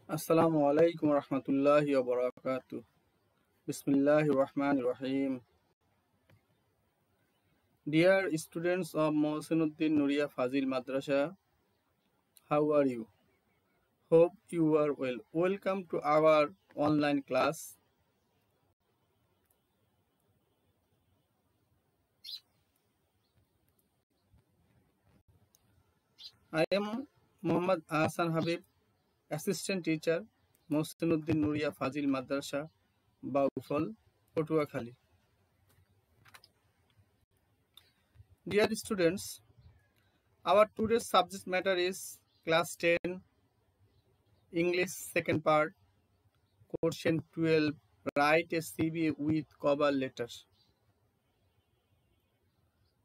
Assalamu alaikum warahmatullahi wabarakatuh. Bismillahir Rahmanir Rahim. Dear students of Mohsinuddin Nuria Fazil Madrasa, how are you? Hope you are well. Welcome to our online class. I am Muhammad Ahsan Habib, Assistant Teacher, Mohsinuddin Nuria Fazil Madrasa, Baufal, Potuakhali. Dear students, our today's subject matter is Class 10, English second part, Question 12. Write a CV with cover letter.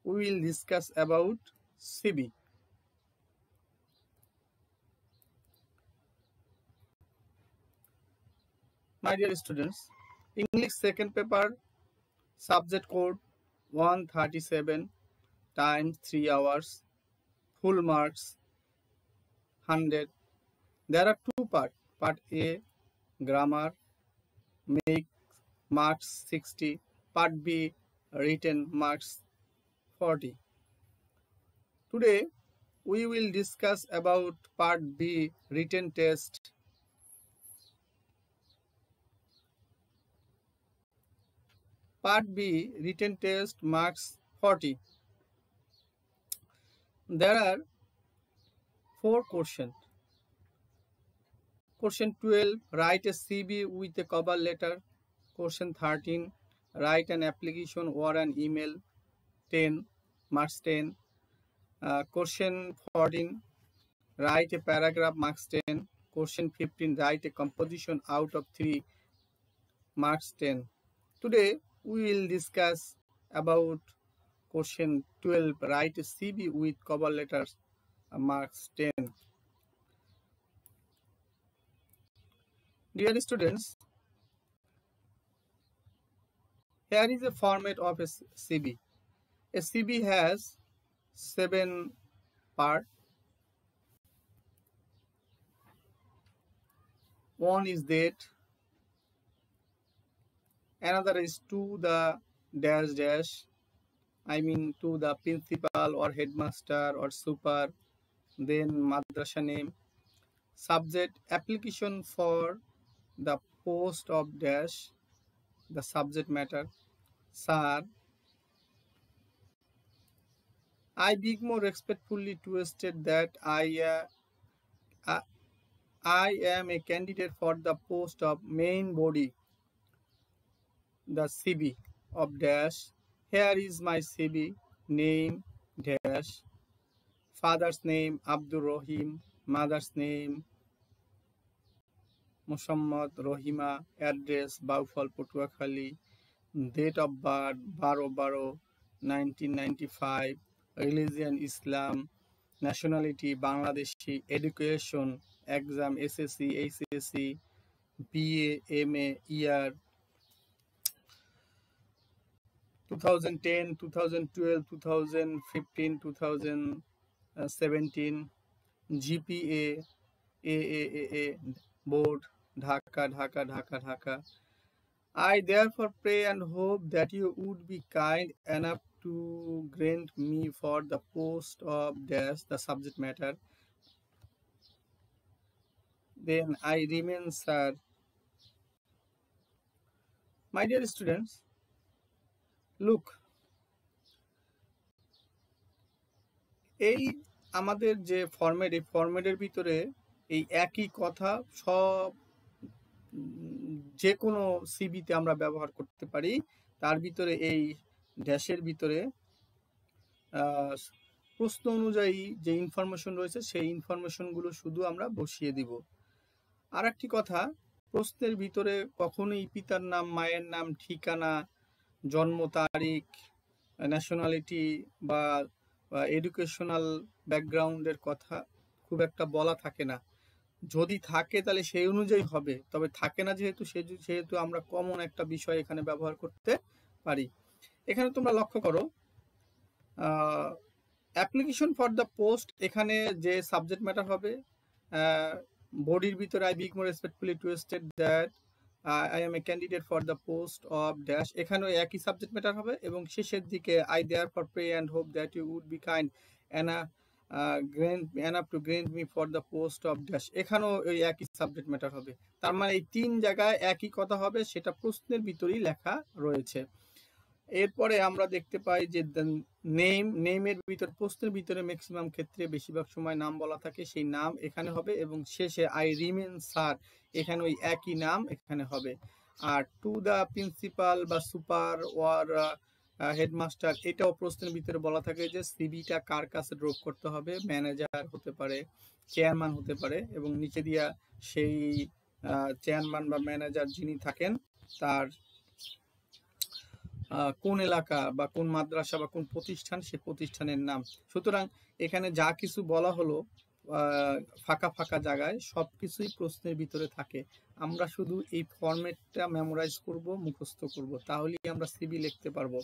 We will discuss about CV. My dear students, English second paper, subject code 137 times 3 hours, full marks 100. There are two parts. Part A, grammar, make marks 60. Part B, written marks 40. Today, we will discuss about Part B, written test. Part B, written test, marks 40. There are 4 questions. Question 12, write a CV with a cover letter. Question 13, write an application or an email. 10, marks 10. Question 14, write a paragraph, marks 10. Question 15, write a composition out of 3, marks 10. Today, we will discuss about question 12, write a CV with cover letters, marks 10. Dear students, here is a format of a CV. A CV has 7 parts. One is date, another is to the dash dash, I mean to the principal or headmaster or super, then madrasa name, subject, application for the post of dash, the subject matter, sir, I beg more respectfully to state that I am a candidate for the post of main body, the CV of dash. Here is my CV, name dash, father's name Abdul Rahim, mother's name Muhammad Rohima, address Baufal Potuakhali, date of birth 12/12/1995, religion Islam, nationality Bangladeshi, education exam SSC, HSC, BA, MA, year 2010, 2012, 2015, 2017, GPA, AAA, board, Dhaka, Dhaka, Dhaka, Dhaka. I therefore pray and hope that you would be kind enough to grant me for the post of dash, the subject matter. Then I remain, sir. My dear students, look, এই আমাদের যে format, এই ফরম্যাটের ভিতরে এই একই কথা সব যে কোনো সিভিতে আমরা ব্যবহার করতে পারি। তার ভিতরে এই ড্যাশের ভিতরে প্রশ্ন অনুযায়ী যে ইনফরমেশন রয়েছে সেই ইনফরমেশনগুলো শুধু আমরা বসিয়ে দিব। আর একটি কথা, প্রশ্নের ভিতরে কখনোই পিতার নাম, মায়ের নাম, ঠিকানা, জন্ম তারিখ, ন্যাশনালিটি বা এডুকেশনাল ব্যাকগ্রাউন্ডের কথা খুব একটা বলা থাকে না। যদি থাকে তাহলে সেই অনুযায়ী হবে, তবে থাকে না যেহেতু আমরা কমন একটা বিষয় এখানে ব্যবহার করতে পারি। এখানে তোমরা লক্ষ্য করো, অ্যাপ্লিকেশন ফর দ্য পোস্ট, এখানে যে সাবজেক্ট ম্যাটার হবে বডির ভিতরে I beg more respectfully to state that I am a candidate for the post of dash, এখানেও একই সাবজেক্ট ম্যাটার হবে এবং শেষের দিকে I therefore pray and hope that you would be kind enough to grant me for the post of dash, এখানেও ওই একই subject matter হবে। তার মানে এই তিন জায়গায় একই কথা হবে, সেটা প্রশ্নের ভিতরেই লেখা রয়েছে। এরপরে আমরা দেখতে পাই যে নেমের ভিতর, প্রশ্নের ভিতরে ম্যাক্সিমাম ক্ষেত্রে বেশিরভাগ সময় নাম বলা থাকে, সেই নাম এখানে হবে এবং শেষে আই রিমেন স্যার, এখানে ওই একই নাম এখানে হবে। আর টু দ্য প্রিন্সিপাল বা সুপার ওয়ার হেডমাস্টার, এটাও প্রশ্নের ভিতরে বলা থাকে যে সিভিটা কার কাছে ড্রপ করতে হবে, ম্যানেজার হতে পারে, চেয়ারম্যান হতে পারে, এবং নিচে দিয়া সেই চেয়ারম্যান বা ম্যানেজার যিনি থাকেন তার কোন এলাকা বা কোন মাদ্রাসা বা কোন প্রতিষ্ঠান, সে প্রতিষ্ঠানের নাম। সুতরাং এখানে যা কিছু বলা হলো ফাঁকা ফাঁকা জায়গায় সবকিছুই প্রশ্নের ভিতরে থাকে। আমরা শুধু এই ফরম্যাটটা মেমোরাইজ করব, মুখস্থ করব, তাহলেই আমরা সিভি লিখতে পারবো।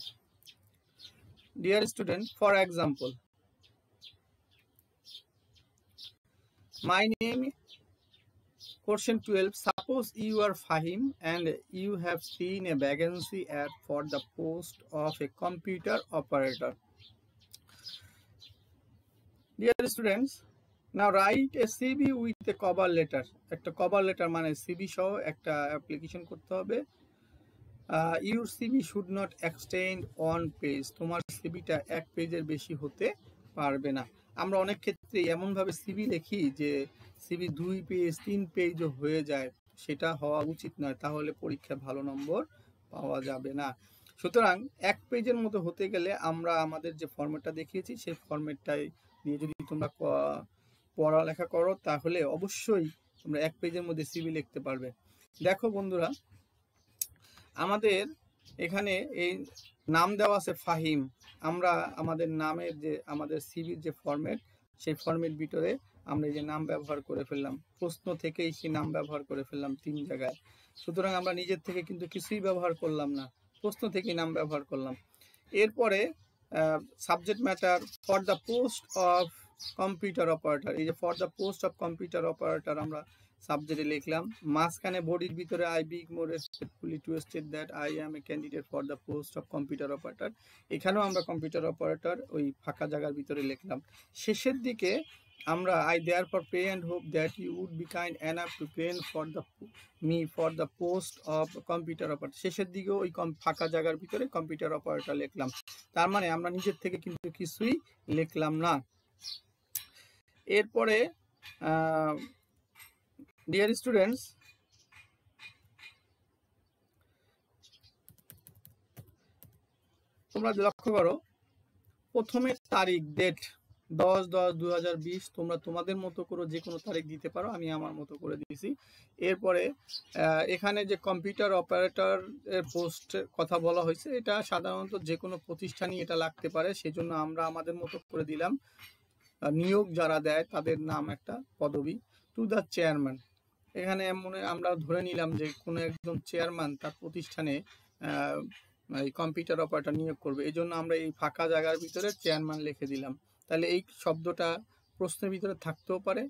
Dear student, for example, my name Question 12. Suppose you are Fahim and you have seen a vacancy ad for the post of a computer operator. Dear students, now write a CV with a cover letter. একটা cover letter মানে CV সহ একটা application করতে হবে। Your CV should not extend one page. তোমার সিভিটা এক পেজের বেশি হতে পারবে না। আমরা অনেক ক্ষেত্রে এমনভাবে সিভি লিখি যে সিভি 2 পেজ 3 পেজও হয়ে যায়, সেটা হওয়া উচিত নয়, তাহলে পরীক্ষায় ভালো নম্বর পাওয়া যাবে না। সুতরাং এক পেজের মতো হতে গেলে আমরা আমাদের যে ফরম্যাটটা দেখিয়েছি সেই ফরম্যাটটাই নিয়ে যদি তোমরা পড়ালেখা করো তাহলে অবশ্যই তোমরা এক পেজের মধ্যে সিভি লিখতে পারবে। দেখো বন্ধুরা, আমাদের এখানে এই নাম দেওয়া আছে ফাহিম, আমরা আমাদের নামের যে আমাদের সিভির যে ফরম্যাট, সেই ফরম্যাট ভিতরে আমরা এই যে নাম ব্যবহার করে ফেললাম, প্রশ্ন থেকেই সেই নাম ব্যবহার করে ফেললাম 3 জায়গায়। সুতরাং আমরা নিজের থেকে কিন্তু কিছুই ব্যবহার করলাম না, প্রশ্ন থেকেই নাম ব্যবহার করলাম। এরপরে subject matter for the post of computer operator, এই যে for the post of computer operator আমরা সাবজেক্টে লিখলাম। মাঝখানে বডির ভিতরে I beg more respectfully to state that I am A candidate for the post of computer operator, এখানেও আমরা কম্পিউটার অপারেটর ওই ফাঁকা জায়গার ভিতরে লিখলাম। শেষের দিকে আমরা I therefore pray and hope that you would be kind enough to grant for the for the post of computer operator, শেষের দিকেও ওই ফাঁকা জায়গার ভিতরে কম্পিউটার অপারেটর লিখলাম। তার মানে আমরা নিজের থেকে কিন্তু কিছুই লিখলাম না। এরপরে ডিয়ার স্টুডেন্টস, তোমরা লক্ষ্য করো, প্রথমে তারিখ ডেট 10/10/2020, তোমরা তোমাদের মতো করে যে কোনো তারিখ দিতে পারো, আমি আমার মতো করে দিয়েছি। এরপরে এখানে যে কম্পিউটার অপারেটর এর পোস্টের কথা বলা হয়েছে, এটা সাধারণত যে কোনো প্রতিষ্ঠানই এটা লাগতে পারে, সেজন্য আমরা আমাদের মতো করে দিলাম। নিয়োগ যারা দেয় তাদের নাম একটা পদবি। টু দ্য চেয়ারম্যান, এখানে আমরা ধরে নিলাম যে কোনো একজন চেয়ারম্যান তার প্রতিষ্ঠানে এই কম্পিউটার অপারেটর নিয়োগ করবে, এই জন্য আমরা এই ফাঁকা জায়গার ভিতরে চেয়ারম্যান লিখে দিলাম। তাহলে এই শব্দটা প্রশ্নের ভিতরে থাকতেও পারে,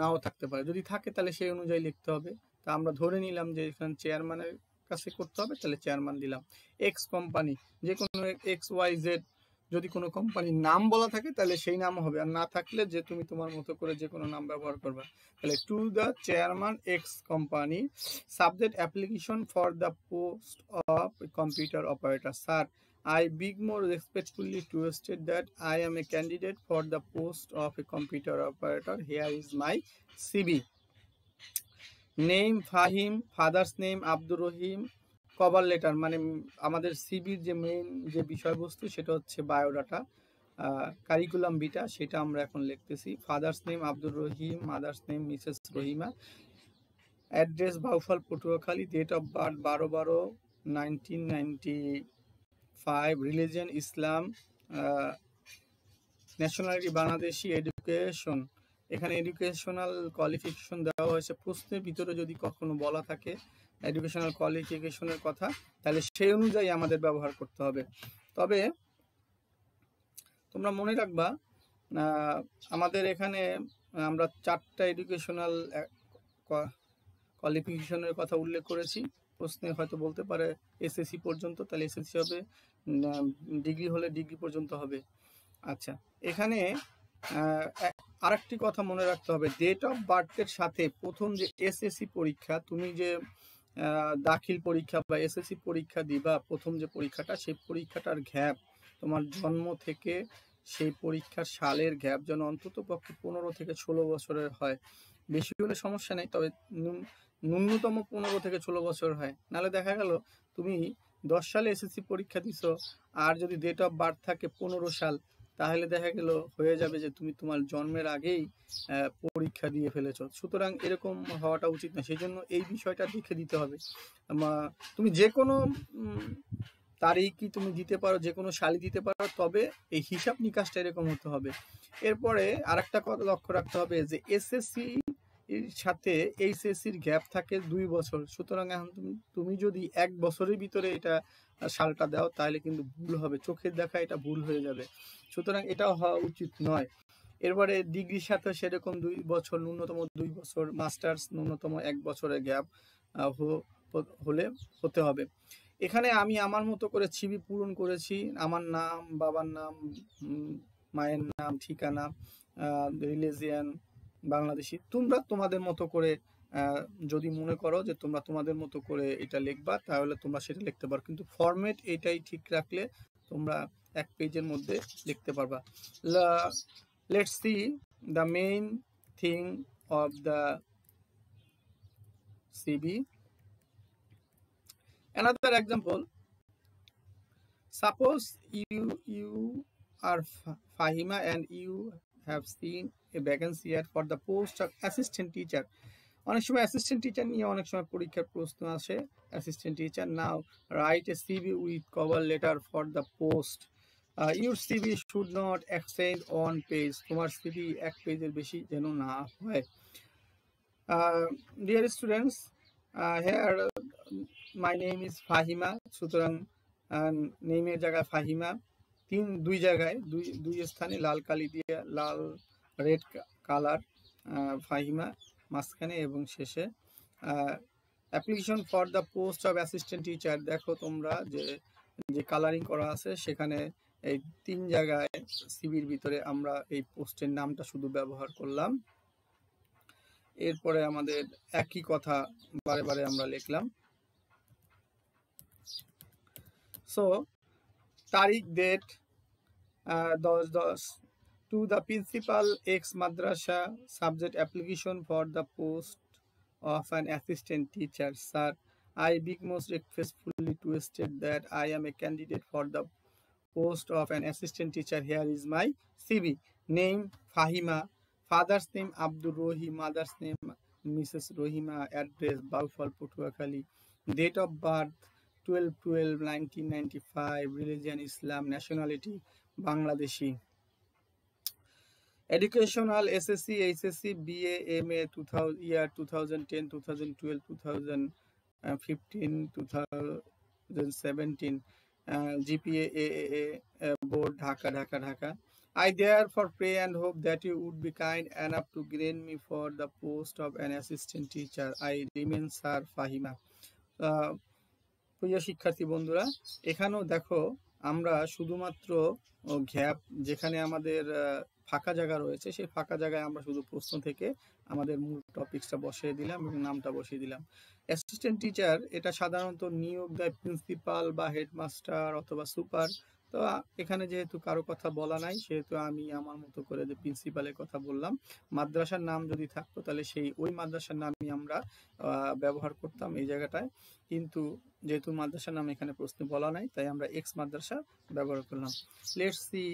নাও থাকতে পারে, যদি থাকে তাহলে সেই অনুযায়ী লিখতে হবে। তা আমরা ধরে নিলাম যে এখানে চেয়ারম্যানের কাছে করতে হবে, তাহলে চেয়ারম্যান দিলাম। এক্স কোম্পানি, যে কোনো XYZ, যদি কোনো কোম্পানির নাম বলা থাকে তাহলে সেই নাম হবে, আর না থাকলে যে তুমি তোমার মতো করে যে কোনো নাম ব্যবহার করবে। তাহলে to the chairman x company, subject application for the post of computer operator. Sir, I beg more respectfully to state that I am a candidate for the post of a computer operator. Here is my CV. Name Fahim, father's name Abdur Rahim, cover letter মানে আমাদের সিভির যে main যে বিষয়বস্তু সেটা হচ্ছে biodata, curriculum vitae, সেটা আমরা এখন লিখতেছি। Father's name Abdur Rahim, mother's name Mrs Rahima, address Bauphal Patuakhali, date of birth 12/12/1995, religion Islam, nationality Bangladeshi, education, এখানে এডুকেশনাল কোয়ালিফিকেশন দেওয়া হয়েছে। প্রশ্নের ভিতরে যদি কখনো বলা থাকে এডুকেশনাল কোয়ালিফিকেশনের কথা, তাহলে সেই অনুযায়ী আমাদের ব্যবহার করতে হবে। তবে তোমরা মনে রাখবা, আমাদের এখানে আমরা 4টা এডুকেশনাল কোয়ালিফিকেশনের কথা উল্লেখ করেছি। প্রশ্নে হয়তো বলতে পারে এসএসসি পর্যন্ত, তাহলে এসএসসি হবে, ডিগ্রি হলে ডিগ্রি পর্যন্ত হবে। আচ্ছা, এখানে আরেকটি কথা মনে রাখতে হবে, ডেট অফ বার্থের সাথে প্রথম যে এসএসসি পরীক্ষা, তুমি যে দাখিল পরীক্ষা বা এসএসসি পরীক্ষা দিবা, প্রথম যে পরীক্ষাটা, সেই পরীক্ষাটার গ্যাপ তোমার জন্ম থেকে সেই পরীক্ষার সালের গ্যাপ যেন অন্তত পক্ষে 15 থেকে 16 বছরের হয়। বেশি হলে সমস্যা নেই, তবে ন্যূনতম 15 থেকে 16 বছর হয়। নাহলে দেখা গেল তুমি 10 সালে এসএসসি পরীক্ষা দিছো, আর যদি ডেট অফ বার্থ থাকে 15 সাল, তাহলে দেখা গেল হয়ে যাবে যে তুমি তোমার জন্মের আগেই পরীক্ষা দিয়ে ফেলেছো। সুতরাং এরকম হওয়াটা উচিত না, সেই জন্য এই বিষয়টা দেখে দিতে হবে। তুমি যে কোনো তারিখই তুমি দিতে পারো, যে কোনো সালই দিতে পারো, তবে এই হিসাব নিকাশটা এরকম হতে হবে। এরপরে আরেকটা কথা লক্ষ্য রাখতে হবে যে এসএসসি এর সাথে এইচএসসির গ্যাপ থাকে 2 বছর। সুতরাং এখন তুমি যদি 1 বছরের ভিতরে এটা সালটা দাও, তাহলে কিন্তু ভুল হবে, চোখের দেখা এটা ভুল হয়ে যাবে। সুতরাং এটাও হওয়া উচিত নয়। এরপরে ডিগ্রির সাথে সেরকম 2 বছর, ন্যূনতম 2 বছর, মাস্টার্স ন্যূনতম 1 বছরের গ্যাপ হলে হতে হবে। এখানে আমি আমার মতো করে সিভি পূরণ করেছি, আমার নাম, বাবার নাম, মায়ের নাম, ঠিকানা, রিলিজিয়ান বাংলাদেশি। তোমরা তোমাদের মতো করে যদি মনে করো যে তোমরা তোমাদের মতো করে এটা লিখবা, তাহলে তোমরা সেটা লিখতে পারো, কিন্তু ফরম্যাট এটাই ঠিক রাখলে তোমরা 1 পেজের মধ্যে লিখতে পারবা। Let's see the main thing of the CV. Another example, suppose you are Fahima and you have seen a vacancy for the post of assistant teacher. অনেক সময় অ্যাসিস্ট্যান্ট টিচার নিয়ে অনেক সময় পরীক্ষার প্রশ্ন আসে। Assistant teacher, now write a CV with cover letter for the post. Your CV should not extend on page. তোমার CV 1 পেজের বেশি যেন না হয়। Dear students, here my name is Fahima. সুতরাং নেমের জায়গায় ফাহিমা, 2 জায়গায়, দুই স্থানে লাল কালি দিয়ে, লাল রেড কালার ফাহিমা মাঝখানে এবং শেষে। Application for the post of assistant teacher, দেখো তোমরা যে কালারিং করা আছে সেখানে এই 3 জায়গায় সিভির ভিতরে আমরা এই পোস্টের নামটা শুধু ব্যবহার করলাম। এরপরে আমাদের একই কথা বারে বারে আমরা লিখলাম। সো তারিখ, date 10/10 to the principal X madrasa, subject application for the post of an assistant teacher. Sir, I beg most respectfully to state that I am a candidate for the post of an assistant teacher. Here is my CV. Name Fahima, father's name Abdul Rohim, mother's name Mrs. Rohima, address Balfal, Patuakhali, date of birth 12/12/1995, religion Islam, nationality Bangladeshi. Educational SSC, HSC, BA, MA 2000 year 2010, 2012, 2015, 2017, GPA, AAA, board Dhaka. I therefore pray and hope that you would be kind enough to grant me for the post of an assistant teacher. I remain Sir Fahima. প্রিয় শিক্ষার্থী বন্ধুরা, এখানেও দেখো আমরা শুধুমাত্র gap, যেখানে আমাদের ফাঁকা জায়গা রয়েছে, সেই ফাঁকা জায়গায় আমরা শুধু প্রশ্ন থেকে আমাদের মূল টপিকসটা বসিয়ে দিলাম এবং নামটা বসিয়ে দিলাম। অ্যাসিস্ট্যান্ট টিচার এটা সাধারণত নিয়োগ দেয় প্রিন্সিপাল বা হেডমাস্টার অথবা সুপার। তো এখানে যেহেতু কারো কথা বলা নাই, সেহেতু আমি আমার মতো করে যে প্রিন্সিপালের কথা বললাম। মাদ্রাসার নাম যদি থাকতো তাহলে ওই মাদ্রাসার নামই আমরা ব্যবহার করতাম এই জায়গাটায়, কিন্তু যেহেতু মাদ্রাসার নাম এখানে প্রশ্নে বলা নাই, তাই আমরা এক্স মাদ্রাসা ব্যবহার করলাম। Let's see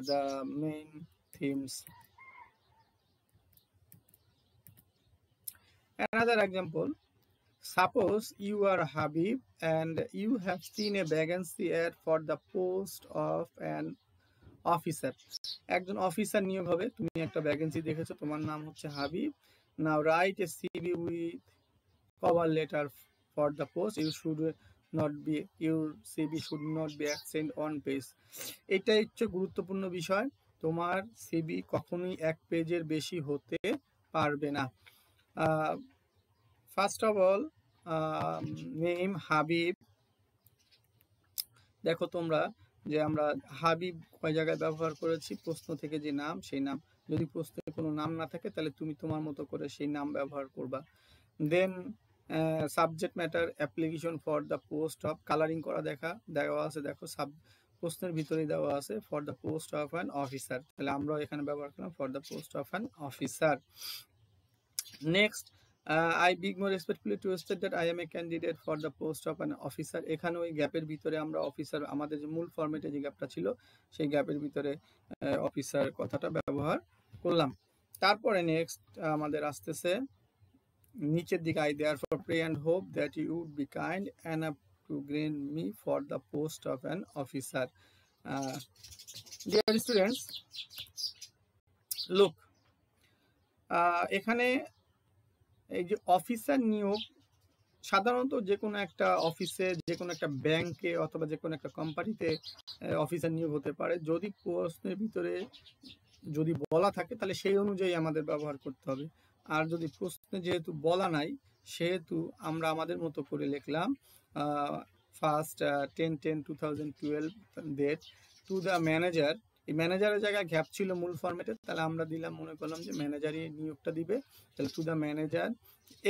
the main themes. Another example, suppose you are Habib and you have seen a vacancy ad for the post of an officer. একজন অফিসার নিয়োগ হবে, তুমি একটা ভ্যাকেন্সি দেখেছো, তোমার নাম হচ্ছে Habib. Now write a CV with cover letter for the post. Your CV should not be accent on page. এটাই হচ্ছে গুরুত্বপূর্ণ বিষয়। তোমার সিভি কখনোই 1 পেজের বেশি হতে পারবে না। First of all name Habib. দেখো তোমরা যে আমরা হাবিব কয় জায়গায় ব্যবহার করেছি, প্রশ্ন থেকে যে নাম সেই নাম। যদি প্রশ্নে কোনো নাম না থাকে তাহলে তুমি তোমার মতো করে সেই নাম ব্যবহার করবা। Then subject matter application for the post of, colouring করা দেওয়া আছে, দেখো প্রশ্নের ভিতরেই দেওয়া আছে for the post of an officer, তাহলে আমরা এখানে ব্যবহার করলাম for the post of an officer. Next I beg more respectfully to state that I am a candidate for the post of an officer। এখানে ওই গ্যাপের ভিতরে আমরা অফিসার, আমাদের যে মূল ফরম্যাটে যে গ্যাপটা ছিল সেই গ্যাপের ভিতরে অফিসার কথাটা ব্যবহার করলাম। তারপরে নেক্সট আমাদের আসতেছে নিচের দিকে, I therefore pray and hope that you would be kind enough to grant me for the post of an officer। Dear students, look, এখানে এই যে অফিসার নিয়োগ, সাধারণত যে কোনো একটা অফিসে, যে কোনো একটা ব্যাংকে অথবা যে কোনো একটা কোম্পানিতে অফিসার নিয়োগ হতে পারে। যদি প্রশ্নের ভিতরে যদি বলা থাকে তাহলে সেই অনুযায়ী আমাদের ব্যবহার করতে হবে। আর যদি প্রশ্নে যেহেতু বলা নাই সেহেতু আমরা আমাদের মতো করে লিখলাম first 10/10/2012 date to the manager. এই ম্যানেজারের জায়গায় গ্যাপ ছিল মূল ফরম্যাটে, তাহলে আমরা দিলাম, মনে করলাম যে ম্যানেজারই নিয়োগটা দিবে, তাহলে two the manager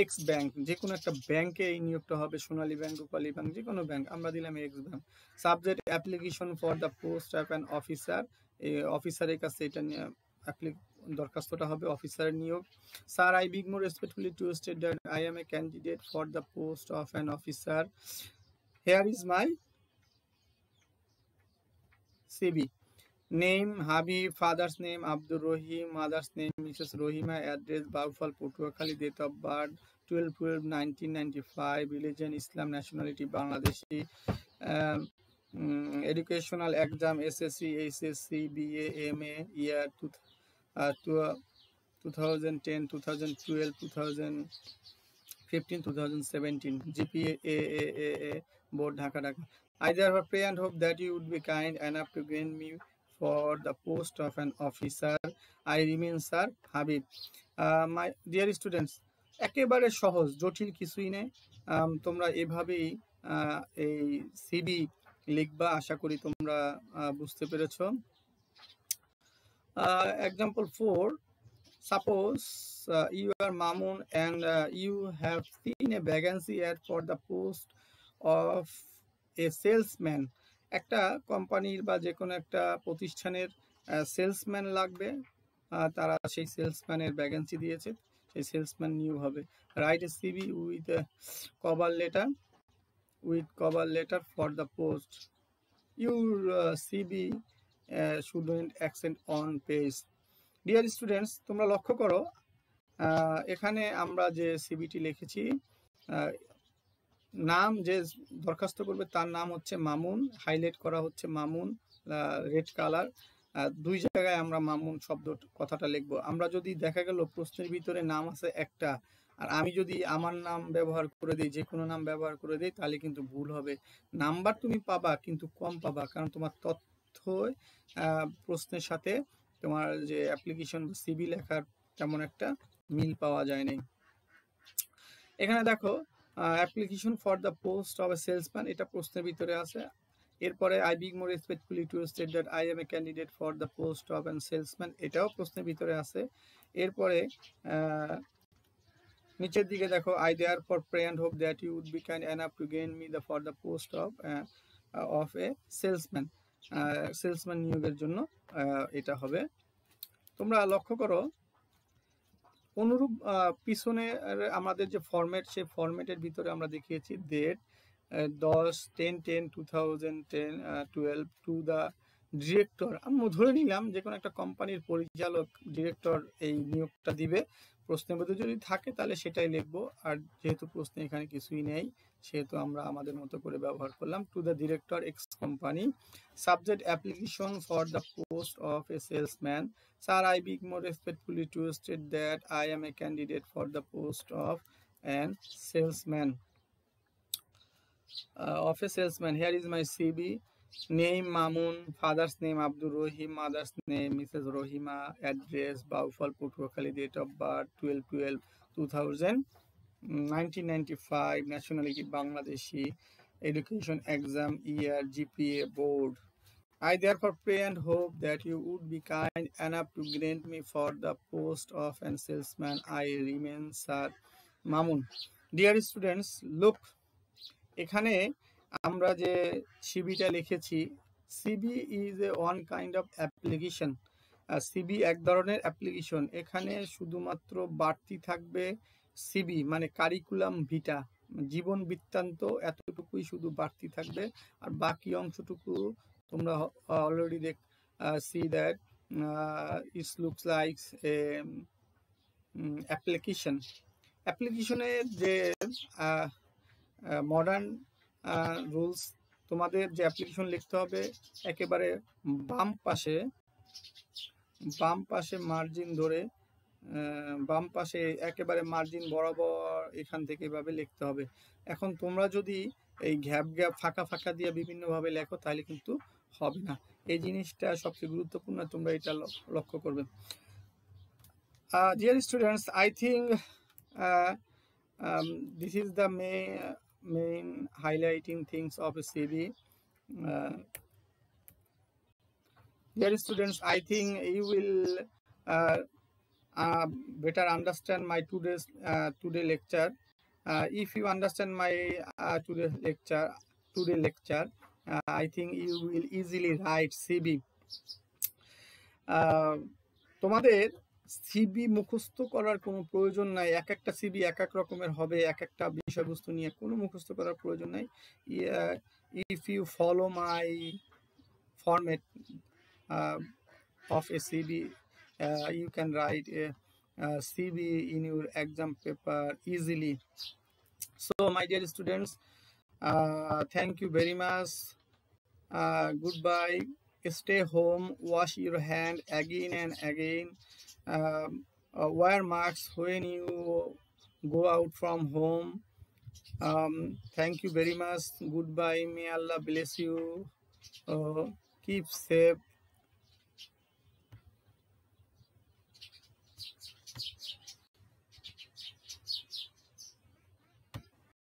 x bank, যে কোনো একটা ব্যাংকে এই নিয়োগটা হবে, সোনালী ব্যাংক, রূপালী ব্যাংক, যে কোনো ব্যাংক, আমরা দিলাম x bank. Subject application for the post of an officer, এই অফিসারের কাছে এটা দরখাস্তটা হবে অফিসারের নিয়োগ। Sir, I beg more respectfully to state that I am a candidate for the post of an officer. Hair is my CV. Name Habib, father's name Abdul Rahim, mother's name Mrs. Rohima, address Baufal, Patuakhali, date of birth 12/12/1995, religion Islam, nationality Bangladeshi, educational exam SSC, HSC, BA, MA, year 2010, 2012, 2015, 2017, GPA AAA, board Dhaka. I therefore pray and hope that you would be kind enough to grant me for the post of an officer. I remain Sir Habib। My dear students, একেবারে সহজ, জটিল কিছুই নেই। তোমরা এভাবেই এই CV লিখবা, আশা করি তোমরা বুঝতে পেরেছো। Example 4, suppose you are Mamun and you have seen a vacancy ad for the post of a salesman। একটা কোম্পানির বা যে কোনো একটা প্রতিষ্ঠানের সেলসম্যান লাগবে, তারা সেই সেলসম্যানের ভ্যাকেন্সি দিয়েছে, সেই সেলসম্যান নিয়োগ হবে। Right a CV with cover letter for the post. Your CV shouldn't accent on page. Dear students, তোমরা লক্ষ্য করো এখানে আমরা যে সিভিটি লিখেছি, নাম যে দরখাস্ত করবে তার নাম হচ্ছে মামুন, হাইলাইট করা হচ্ছে মামুন রেড কালার। দুই জায়গায় আমরা মামুন শব্দ কথাটা লিখবো। আমরা যদি দেখা গেল প্রশ্নের ভিতরে নাম আছে একটা, আর আমি যদি আমার নাম ব্যবহার করে দিই, যে কোনো নাম ব্যবহার করে দিই, তাহলে কিন্তু ভুল হবে। নাম্বার তুমি পাবা কিন্তু কম পাবা, কারণ তোমার তথ্য প্রশ্নের সাথে তোমার যে অ্যাপ্লিকেশন সিভি লেখার তেমন একটা মিল পাওয়া যায় নাই। এখানে দেখো application for the post of a salesman, এটা প্রশ্নের ভিতরে আছে। এরপরে I beg more respectfully to state that I am a candidate for the post of an salesman, এটাও প্রশ্নের ভিতরে আছে। এরপরে নিচের দিকে দেখো, I therefore pray and hope that you would be kind enough to gain me the for the post of a salesman. Salesman নিয়োগের জন্য এটা হবে। তোমরা লক্ষ্য করো অনুরূপ পিছনে আমাদের যে ফরম্যাট, সেই ফরম্যাটের ভিতরে আমরা দেখিয়েছি ডেট 10/10/2012 টু দ্য ডিরেক্টর। আমি ধরে নিলাম যে কোনো একটা কোম্পানির পরিচালক, ডিরেক্টর এই নিয়োগটা দিবে। প্রশ্নের মধ্যে যদি থাকে তাহলে সেটাই লিখবো, আর যেহেতু প্রশ্নে এখানে কিছুই নেই সেহেতু আমরা আমাদের মতো করে ব্যবহার করলাম to the director x company. Subject application for the post of a salesman. Sir, I beg more respectfully to state that I am a candidate for the post of an salesman. Here is my CV. Name Mamun, father's name Abdul Rohim, mother's name Mrs. Rohima, address Baufal Purtuakhali, date of birth 12/12/2000, 1995, nationality Bangladeshi, education exam year GPA board. I therefore pray and hope that you would be kind enough to grant me for the post of an salesman. I remain Sir Mamun. Dear students, look, এখানে আমরা যে সিবিটা লিখেছি, CV is a one kind of application. CV এক ধরনের application. এখানে শুধুমাত্র বাড়তি থাকবে সিবি, মানে কারিকুলাম ভিটা, জীবন বৃত্তান্ত, এতটুকুই শুধু বাড়তি থাকবে। আর বাকি অংশটুকু তোমরা already see that it's looks like a application. অ্যাপ্লিকেশনের যে মডার্ন রুলস, তোমাদের যে অ্যাপ্লিকেশন লিখতে হবে একেবারে বাম পাশে মার্জিন ধরে, বাম পাশে একেবারে মার্জিন বরাবর এখান থেকে এভাবে লিখতে হবে। এখন তোমরা যদি এই গ্যাপ ফাঁকা দিয়ে বিভিন্নভাবে লেখো তাহলে কিন্তু হবে না। এই জিনিসটা সবচেয়ে গুরুত্বপূর্ণ, তোমরা এটা লক্ষ্য করবে। Dear students, I think this is the main highlighting things of a CV. Dear students, I think you will better understand my today lecture. If you understand my today lecture, I think you will easily write CV. তোমাদের CB মুখস্থ করার কোনো প্রয়োজন নাই। এক একটা CB এক এক রকমের হবে, এক একটা বিষয়বস্তু নিয়ে, কোনো মুখস্থ করার প্রয়োজন নাই। If you follow my format of a CV, you can write a CV in your exam paper easily. So my dear students, thank you very much. Goodbye. Stay home, wash your hand again and again, wear masks when you go out from home. Thank you very much. Goodbye. May Allah bless you. Keep safe